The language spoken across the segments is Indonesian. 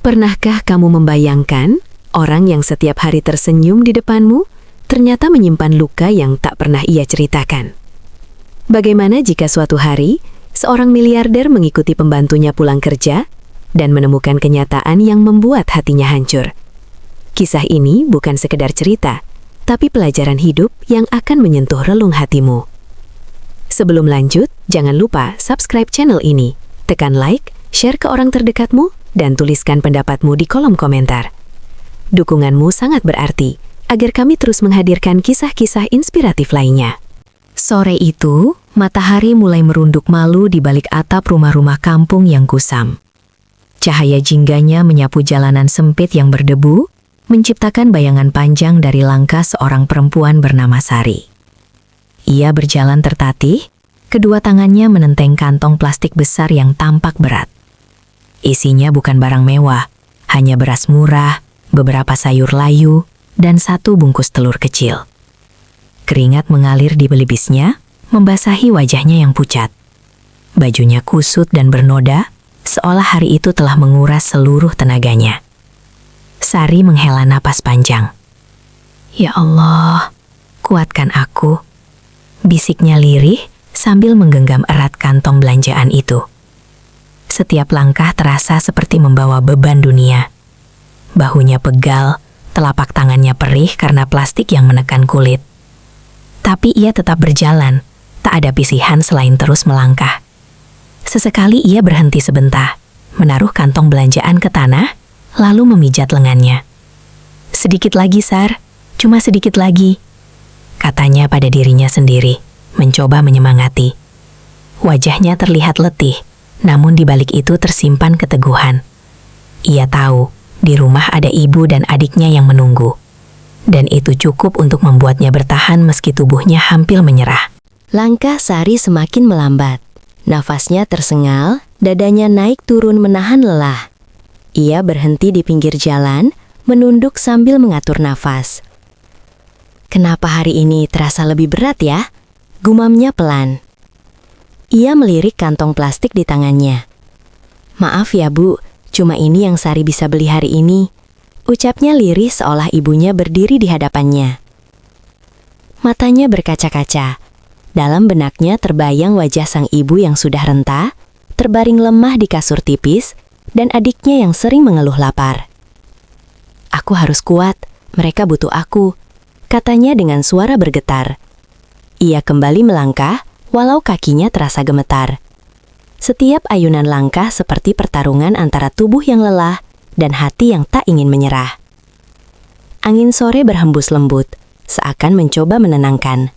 Pernahkah kamu membayangkan orang yang setiap hari tersenyum di depanmu ternyata menyimpan luka yang tak pernah ia ceritakan? Bagaimana jika suatu hari seorang miliarder mengikuti pembantunya pulang kerja dan menemukan kenyataan yang membuat hatinya hancur? Kisah ini bukan sekedar cerita, tapi pelajaran hidup yang akan menyentuh relung hatimu. Sebelum lanjut, jangan lupa subscribe channel ini, tekan like, share ke orang terdekatmu, dan tuliskan pendapatmu di kolom komentar. Dukunganmu sangat berarti agar kami terus menghadirkan kisah-kisah inspiratif lainnya. Sore itu, matahari mulai merunduk malu di balik atap rumah-rumah kampung yang kusam. Cahaya jingganya menyapu jalanan sempit yang berdebu, menciptakan bayangan panjang dari langkah seorang perempuan bernama Sari. Ia berjalan tertatih, kedua tangannya menenteng kantong plastik besar yang tampak berat. Isinya bukan barang mewah, hanya beras murah, beberapa sayur layu, dan satu bungkus telur kecil. Keringat mengalir di belibisnya, membasahi wajahnya yang pucat. Bajunya kusut dan bernoda, seolah hari itu telah menguras seluruh tenaganya. Sari menghela napas panjang. "Ya Allah, kuatkan aku," bisiknya lirih sambil menggenggam erat kantong belanjaan itu. Setiap langkah terasa seperti membawa beban dunia. Bahunya pegal, telapak tangannya perih karena plastik yang menekan kulit. Tapi ia tetap berjalan, tak ada pilihan selain terus melangkah. Sesekali ia berhenti sebentar, menaruh kantong belanjaan ke tanah, lalu memijat lengannya. "Sedikit lagi, Sar, cuma sedikit lagi," katanya pada dirinya sendiri, mencoba menyemangati. Wajahnya terlihat letih, namun di balik itu tersimpan keteguhan. Ia tahu, di rumah ada ibu dan adiknya yang menunggu. Dan itu cukup untuk membuatnya bertahan meski tubuhnya hampir menyerah. Langkah Sari semakin melambat. Nafasnya tersengal, dadanya naik turun menahan lelah. Ia berhenti di pinggir jalan, menunduk sambil mengatur nafas. "Kenapa hari ini terasa lebih berat ya?" gumamnya pelan. Ia melirik kantong plastik di tangannya. "Maaf ya Bu, cuma ini yang Sari bisa beli hari ini," ucapnya lirih seolah ibunya berdiri di hadapannya. Matanya berkaca-kaca. Dalam benaknya terbayang wajah sang ibu yang sudah renta, terbaring lemah di kasur tipis, dan adiknya yang sering mengeluh lapar. "Aku harus kuat, mereka butuh aku," katanya dengan suara bergetar. Ia kembali melangkah, walau kakinya terasa gemetar. Setiap ayunan langkah seperti pertarungan antara tubuh yang lelah dan hati yang tak ingin menyerah. Angin sore berhembus lembut, seakan mencoba menenangkan.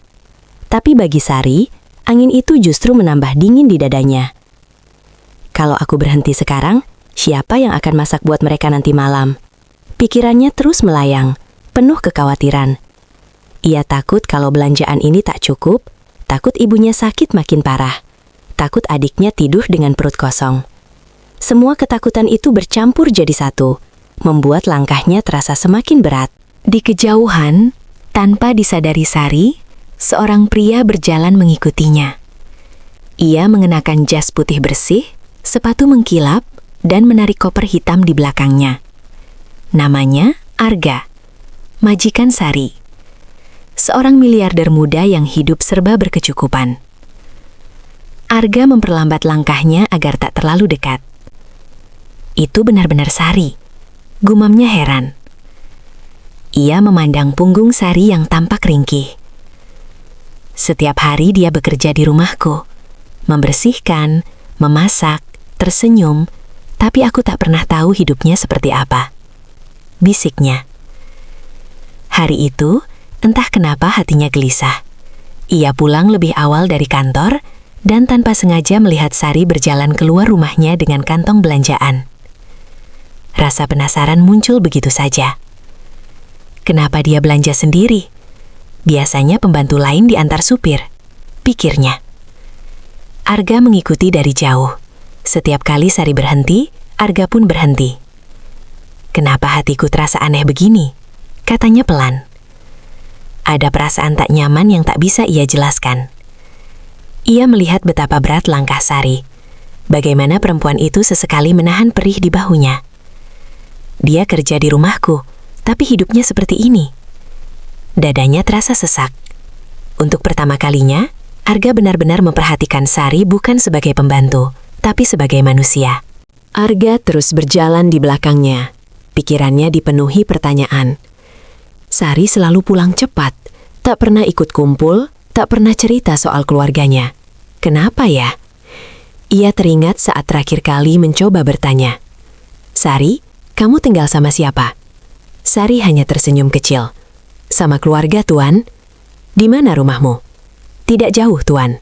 Tapi bagi Sari, angin itu justru menambah dingin di dadanya. "Kalau aku berhenti sekarang, siapa yang akan masak buat mereka nanti malam?" Pikirannya terus melayang, penuh kekhawatiran. Ia takut kalau belanjaan ini tak cukup, takut ibunya sakit makin parah, takut adiknya tidur dengan perut kosong. Semua ketakutan itu bercampur jadi satu, membuat langkahnya terasa semakin berat. Di kejauhan, tanpa disadari Sari, seorang pria berjalan mengikutinya. Ia mengenakan jas putih bersih, sepatu mengkilap, dan menarik koper hitam di belakangnya. Namanya Arga, majikan Sari. Seorang miliarder muda yang hidup serba berkecukupan. Arga memperlambat langkahnya agar tak terlalu dekat. "Itu benar-benar Sari," gumamnya heran. Ia memandang punggung Sari yang tampak ringkih. "Setiap hari dia bekerja di rumahku, membersihkan, memasak, tersenyum, tapi aku tak pernah tahu hidupnya seperti apa," bisiknya. Hari itu, entah kenapa hatinya gelisah. Ia pulang lebih awal dari kantor dan tanpa sengaja melihat Sari berjalan keluar rumahnya dengan kantong belanjaan. Rasa penasaran muncul begitu saja. Kenapa dia belanja sendiri? Biasanya pembantu lain diantar supir, pikirnya. Arga mengikuti dari jauh. Setiap kali Sari berhenti, Arga pun berhenti. "Kenapa hatiku terasa aneh begini?" katanya pelan. Ada perasaan tak nyaman yang tak bisa ia jelaskan. Ia melihat betapa berat langkah Sari. Bagaimana perempuan itu sesekali menahan perih di bahunya. Dia kerja di rumahku, tapi hidupnya seperti ini. Dadanya terasa sesak. Untuk pertama kalinya, Arga benar-benar memperhatikan Sari bukan sebagai pembantu, tapi sebagai manusia. Arga terus berjalan di belakangnya. Pikirannya dipenuhi pertanyaan. Sari selalu pulang cepat, tak pernah ikut kumpul, tak pernah cerita soal keluarganya. Kenapa ya? Ia teringat saat terakhir kali mencoba bertanya. Sari, kamu tinggal sama siapa? Sari hanya tersenyum kecil. Sama keluarga, Tuan. Di mana rumahmu? Tidak jauh, Tuan.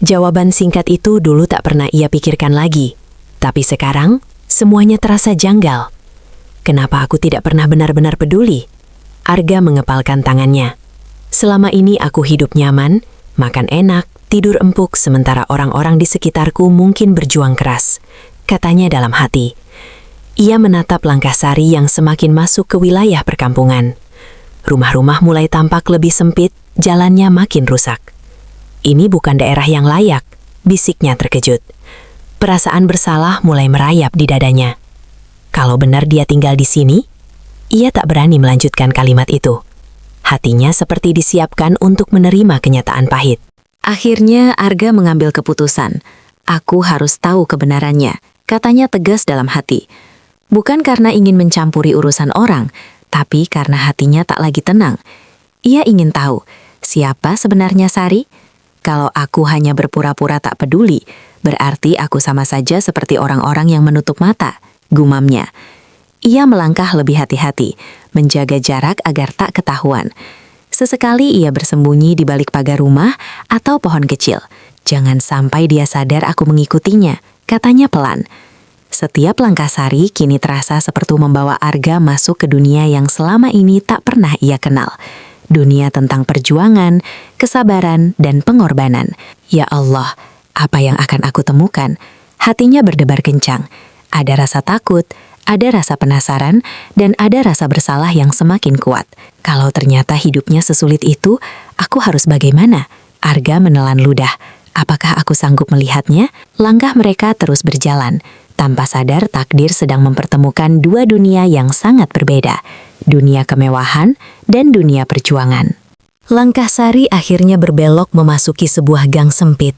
Jawaban singkat itu dulu tak pernah ia pikirkan lagi. Tapi sekarang, semuanya terasa janggal. Kenapa aku tidak pernah benar-benar peduli? Arga mengepalkan tangannya. Selama ini aku hidup nyaman, makan enak, tidur empuk, sementara orang-orang di sekitarku mungkin berjuang keras. Katanya dalam hati. Ia menatap langkah Sari yang semakin masuk ke wilayah perkampungan. Rumah-rumah mulai tampak lebih sempit, jalannya makin rusak. Ini bukan daerah yang layak, bisiknya terkejut. Perasaan bersalah mulai merayap di dadanya. Kalau benar dia tinggal di sini, ia tak berani melanjutkan kalimat itu. Hatinya seperti disiapkan untuk menerima kenyataan pahit. Akhirnya Arga mengambil keputusan. Aku harus tahu kebenarannya, katanya tegas dalam hati. Bukan karena ingin mencampuri urusan orang, tapi karena hatinya tak lagi tenang. Ia ingin tahu, siapa sebenarnya Sari? Kalau aku hanya berpura-pura tak peduli, berarti aku sama saja seperti orang-orang yang menutup mata, gumamnya. Ia melangkah lebih hati-hati, menjaga jarak agar tak ketahuan. Sesekali ia bersembunyi di balik pagar rumah atau pohon kecil. Jangan sampai dia sadar aku mengikutinya, katanya pelan. Setiap langkah Sari kini terasa seperti membawa Arga masuk ke dunia yang selama ini tak pernah ia kenal. Dunia tentang perjuangan, kesabaran, dan pengorbanan. Ya Allah, apa yang akan aku temukan? Hatinya berdebar kencang. Ada rasa takut, ada rasa penasaran, dan ada rasa bersalah yang semakin kuat. Kalau ternyata hidupnya sesulit itu, aku harus bagaimana? Arga menelan ludah. Apakah aku sanggup melihatnya? Langkah mereka terus berjalan. Tanpa sadar, takdir sedang mempertemukan dua dunia yang sangat berbeda. Dunia kemewahan dan dunia perjuangan. Langkah Sari akhirnya berbelok memasuki sebuah gang sempit.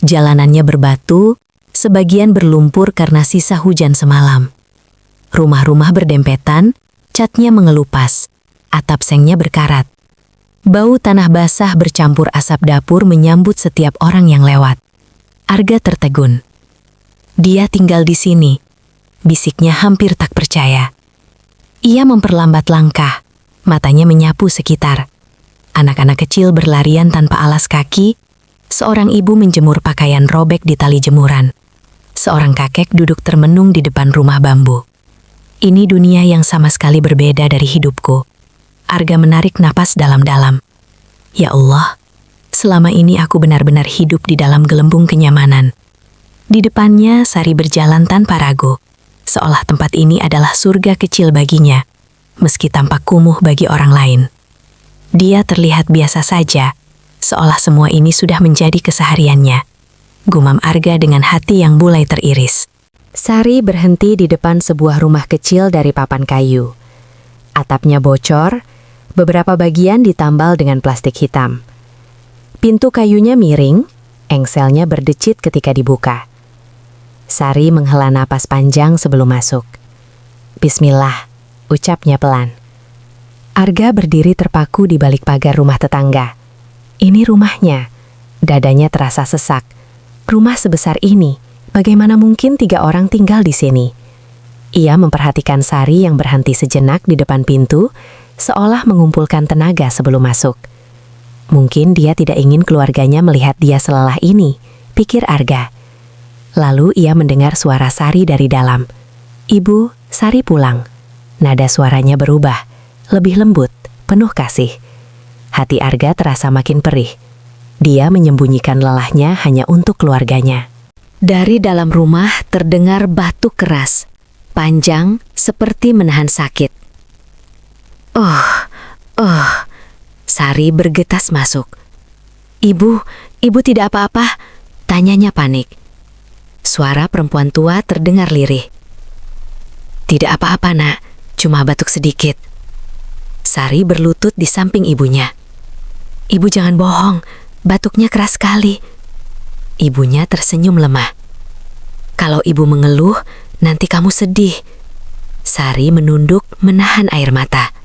Jalanannya berbatu, sebagian berlumpur karena sisa hujan semalam. Rumah-rumah berdempetan, catnya mengelupas, atap sengnya berkarat. Bau tanah basah bercampur asap dapur menyambut setiap orang yang lewat. Arga tertegun. Dia tinggal di sini, bisiknya hampir tak percaya. Ia memperlambat langkah, matanya menyapu sekitar. Anak-anak kecil berlarian tanpa alas kaki, seorang ibu menjemur pakaian robek di tali jemuran. Seorang kakek duduk termenung di depan rumah bambu. Ini dunia yang sama sekali berbeda dari hidupku. Arga menarik napas dalam-dalam. Ya Allah, selama ini aku benar-benar hidup di dalam gelembung kenyamanan. Di depannya Sari berjalan tanpa ragu, seolah tempat ini adalah surga kecil baginya, meski tampak kumuh bagi orang lain. Dia terlihat biasa saja, seolah semua ini sudah menjadi kesehariannya. Gumam Arga dengan hati yang mulai teriris. Sari berhenti di depan sebuah rumah kecil dari papan kayu. Atapnya bocor, beberapa bagian ditambal dengan plastik hitam. Pintu kayunya miring, engselnya berdecit ketika dibuka. Sari menghela napas panjang sebelum masuk. Bismillah, ucapnya pelan. Arga berdiri terpaku di balik pagar rumah tetangga. Ini rumahnya. Dadanya terasa sesak. Rumah sebesar ini, bagaimana mungkin 3 orang tinggal di sini? Ia memperhatikan Sari yang berhenti sejenak di depan pintu, seolah mengumpulkan tenaga sebelum masuk. Mungkin dia tidak ingin keluarganya melihat dia selelah ini, pikir Arga. Lalu ia mendengar suara Sari dari dalam. Ibu, Sari pulang. Nada suaranya berubah, lebih lembut, penuh kasih. Hati Arga terasa makin perih. Dia menyembunyikan lelahnya hanya untuk keluarganya. Dari dalam rumah terdengar batuk keras, panjang seperti menahan sakit. Sari bergetas masuk. Ibu tidak apa-apa? Tanyanya panik. Suara perempuan tua terdengar lirih. Tidak apa-apa, Nak. Cuma batuk sedikit. Sari berlutut di samping ibunya. Ibu jangan bohong, batuknya keras sekali. Ibunya tersenyum lemah. Kalau ibu mengeluh, nanti kamu sedih. Sari menunduk menahan air mata.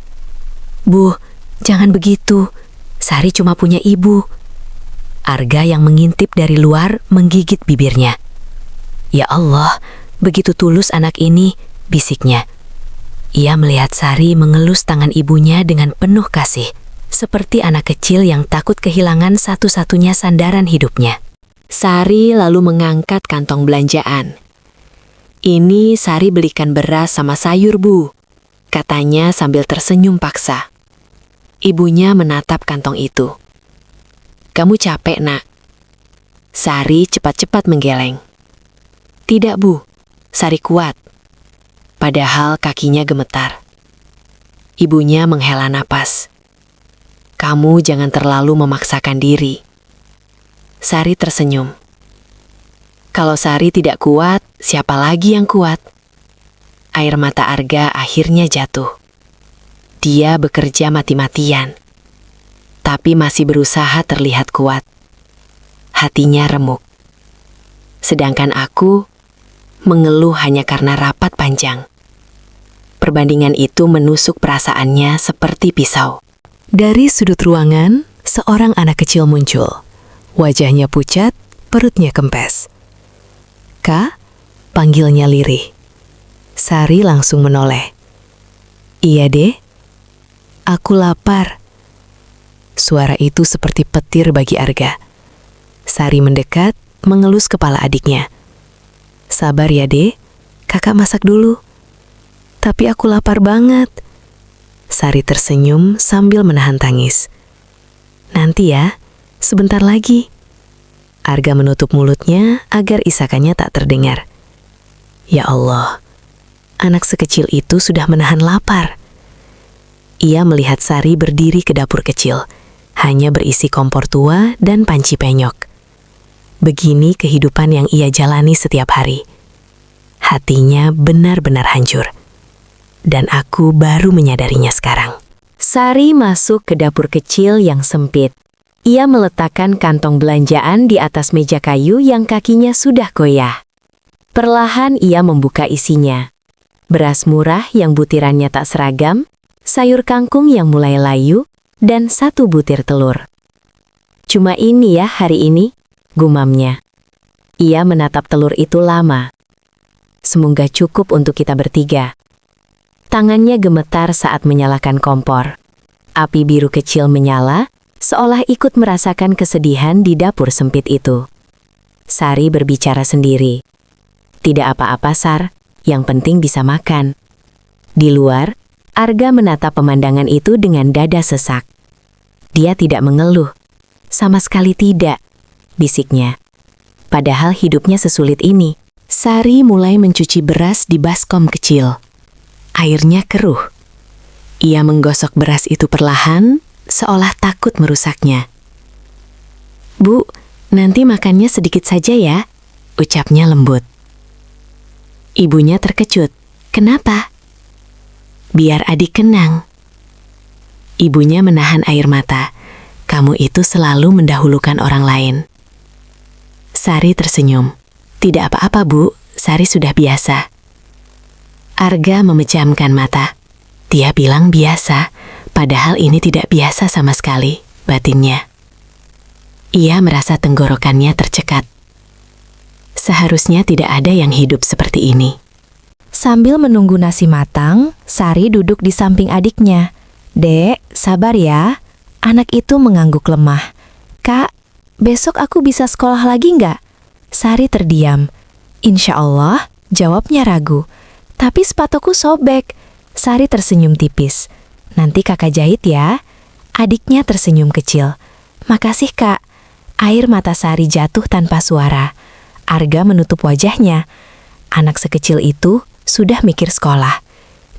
Bu, jangan begitu. Sari cuma punya ibu. Arga yang mengintip dari luar menggigit bibirnya. Ya Allah, begitu tulus anak ini, bisiknya. Ia melihat Sari mengelus tangan ibunya dengan penuh kasih, seperti anak kecil yang takut kehilangan satu-satunya sandaran hidupnya. Sari lalu mengangkat kantong belanjaan. Ini Sari belikan beras sama sayur, Bu, katanya sambil tersenyum paksa. Ibunya menatap kantong itu. Kamu capek, Nak. Sari cepat-cepat menggeleng. Tidak, Bu, Sari kuat. Padahal kakinya gemetar. Ibunya menghela napas. Kamu jangan terlalu memaksakan diri. Sari tersenyum. Kalau Sari tidak kuat, siapa lagi yang kuat? Air mata Arga akhirnya jatuh. Dia bekerja mati-matian, tapi masih berusaha terlihat kuat. Hatinya remuk. Sedangkan aku mengeluh hanya karena rapat panjang. Perbandingan itu menusuk perasaannya seperti pisau. Dari sudut ruangan, seorang anak kecil muncul. Wajahnya pucat, perutnya kempes. Kak, panggilnya lirih. Sari langsung menoleh. Iya, Dek. Aku lapar. Suara itu seperti petir bagi Arga. Sari mendekat, mengelus kepala adiknya. Sabar ya, Dek. Kakak masak dulu. Tapi aku lapar banget. Sari tersenyum sambil menahan tangis. Nanti ya, sebentar lagi. Arga menutup mulutnya agar isakannya tak terdengar. Ya Allah, anak sekecil itu sudah menahan lapar. Ia melihat Sari berdiri ke dapur kecil, hanya berisi kompor tua dan panci penyok. Begini kehidupan yang ia jalani setiap hari. Hatinya benar-benar hancur. Dan aku baru menyadarinya sekarang. Sari masuk ke dapur kecil yang sempit. Ia meletakkan kantong belanjaan di atas meja kayu yang kakinya sudah goyah. Perlahan ia membuka isinya. Beras murah yang butirannya tak seragam, sayur kangkung yang mulai layu, dan 1 butir telur. Cuma ini ya hari ini, gumamnya. Ia menatap telur itu lama. Semoga cukup untuk kita bertiga. Tangannya gemetar saat menyalakan kompor. Api biru kecil menyala, seolah ikut merasakan kesedihan di dapur sempit itu. Sari berbicara sendiri. Tidak apa-apa, Sar, yang penting bisa makan. Di luar, Arga menatap pemandangan itu dengan dada sesak. Dia tidak mengeluh. Sama sekali tidak, bisiknya. Padahal hidupnya sesulit ini. Sari mulai mencuci beras di baskom kecil. Airnya keruh. Ia menggosok beras itu perlahan, seolah takut merusaknya. Bu, nanti makannya sedikit saja ya, ucapnya lembut. Ibunya terkejut. Kenapa? Biar adik kenang. Ibunya menahan air mata. Kamu itu selalu mendahulukan orang lain. Sari tersenyum. Tidak apa-apa, Bu. Sari sudah biasa. Arga memejamkan mata. Dia bilang biasa, padahal ini tidak biasa sama sekali, batinnya. Ia merasa tenggorokannya tercekat. Seharusnya tidak ada yang hidup seperti ini. Sambil menunggu nasi matang, Sari duduk di samping adiknya. Dek, sabar ya. Anak itu mengangguk lemah. Kak, besok aku bisa sekolah lagi nggak? Sari terdiam. Insya Allah, jawabnya ragu. Tapi sepatuku sobek. Sari tersenyum tipis. Nanti kakak jahit ya. Adiknya tersenyum kecil. Makasih, Kak. Air mata Sari jatuh tanpa suara. Arga menutup wajahnya. Anak sekecil itu sudah mikir sekolah.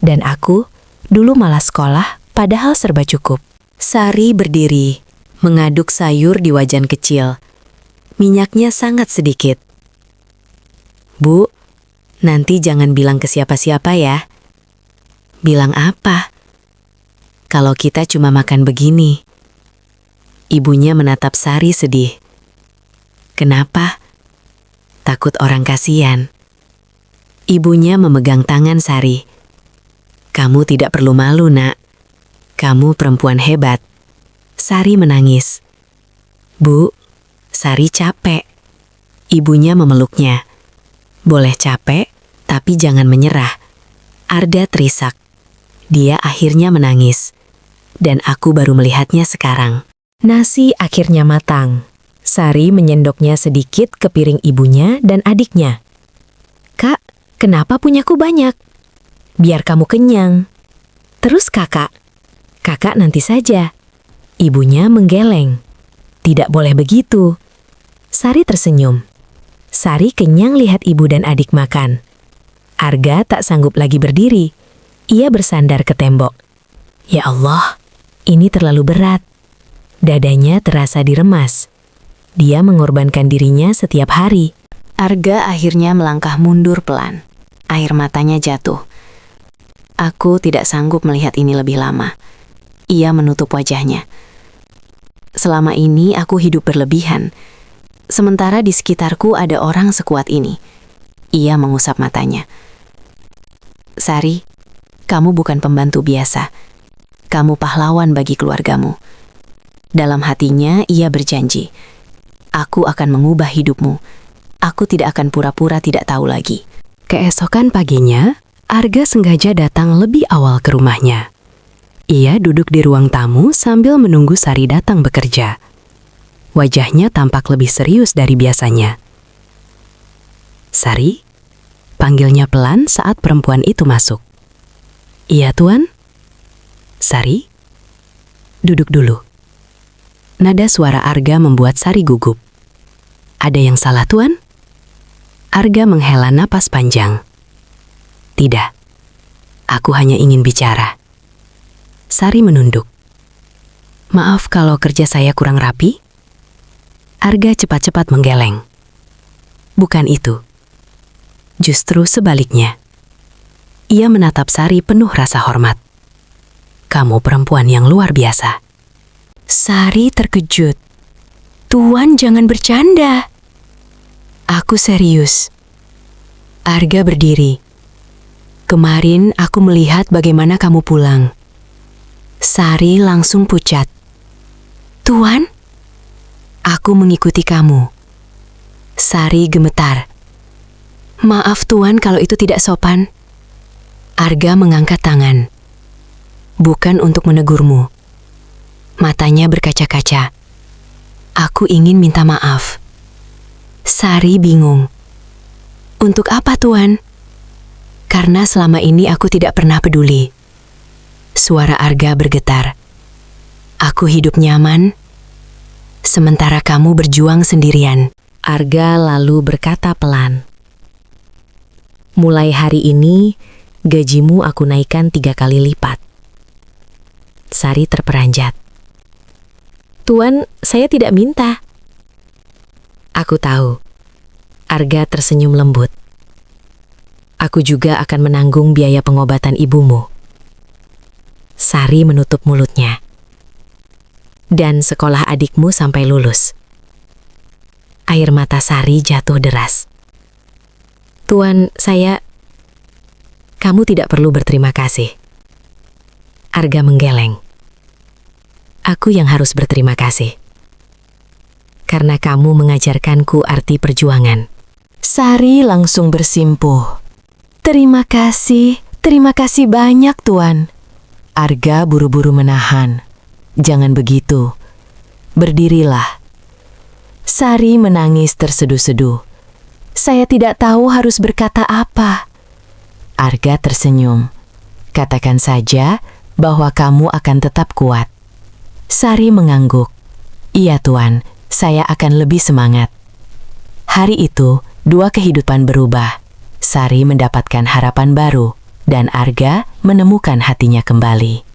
Dan aku dulu malas sekolah padahal serba cukup. Sari berdiri, mengaduk sayur di wajan kecil. Minyaknya sangat sedikit. Bu, nanti jangan bilang ke siapa-siapa ya. Bilang apa? Kalau kita cuma makan begini. Ibunya menatap Sari sedih. Kenapa? Takut orang kasihan. Ibunya memegang tangan Sari. Kamu tidak perlu malu, Nak. Kamu perempuan hebat. Sari menangis. Bu, Sari capek. Ibunya memeluknya. Boleh capek, tapi jangan menyerah. Arga terisak. Dia akhirnya menangis. Dan aku baru melihatnya sekarang. Nasi akhirnya matang. Sari menyendoknya sedikit ke piring ibunya dan adiknya. Kak, kenapa punyaku banyak? Biar kamu kenyang. Terus kakak? Kakak nanti saja. Ibunya menggeleng. Tidak boleh begitu. Sari tersenyum. Sari kenyang lihat ibu dan adik makan. Arga tak sanggup lagi berdiri. Ia bersandar ke tembok. Ya Allah, ini terlalu berat. Dadanya terasa diremas. Dia mengorbankan dirinya setiap hari. Arga akhirnya melangkah mundur pelan. Air matanya jatuh. Aku tidak sanggup melihat ini lebih lama. Ia menutup wajahnya. Selama ini aku hidup berlebihan. Sementara di sekitarku ada orang sekuat ini. Ia mengusap matanya. Sari, kamu bukan pembantu biasa. Kamu pahlawan bagi keluargamu. Dalam hatinya ia berjanji, aku akan mengubah hidupmu. Aku tidak akan pura-pura tidak tahu lagi. Keesokan paginya, Arga sengaja datang lebih awal ke rumahnya. Ia duduk di ruang tamu sambil menunggu Sari datang bekerja. Wajahnya tampak lebih serius dari biasanya. Sari, panggilnya pelan saat perempuan itu masuk. Iya, Tuan. Sari, duduk dulu. Nada suara Arga membuat Sari gugup. Ada yang salah, Tuan? Arga menghela napas panjang. Tidak, aku hanya ingin bicara. Sari menunduk. Maaf kalau kerja saya kurang rapi. Arga cepat-cepat menggeleng. Bukan itu. Justru sebaliknya. Ia menatap Sari penuh rasa hormat. Kamu perempuan yang luar biasa. Sari terkejut. Tuan jangan bercanda. Aku serius. Arga berdiri. Kemarin aku melihat bagaimana kamu pulang. Sari langsung pucat. Tuan? Aku mengikuti kamu. Sari gemetar. Maaf Tuan kalau itu tidak sopan. Arga mengangkat tangan. Bukan untuk menegurmu. Matanya berkaca-kaca. Aku ingin minta maaf. Sari bingung. Untuk apa, Tuan? Karena selama ini aku tidak pernah peduli. Suara Arga bergetar. Aku hidup nyaman, sementara kamu berjuang sendirian. Arga lalu berkata pelan. Mulai hari ini, gajimu aku naikkan 3 kali lipat. Sari terperanjat. Tuan, saya tidak minta. Aku tahu. Arga tersenyum lembut. Aku juga akan menanggung biaya pengobatan ibumu. Sari menutup mulutnya. Dan sekolah adikmu sampai lulus. Air mata Sari jatuh deras. Tuan, kamu tidak perlu berterima kasih. Arga menggeleng. Aku yang harus berterima kasih. Karena kamu mengajarkanku arti perjuangan. Sari langsung bersimpuh. Terima kasih banyak, Tuan. Arga buru-buru menahan. Jangan begitu. Berdirilah. Sari menangis terseduh-seduh. Saya tidak tahu harus berkata apa. Arga tersenyum. Katakan saja bahwa kamu akan tetap kuat. Sari mengangguk. Iya Tuan, saya akan lebih semangat. Hari itu, 2 kehidupan berubah. Sari mendapatkan harapan baru, dan Arga menemukan hatinya kembali.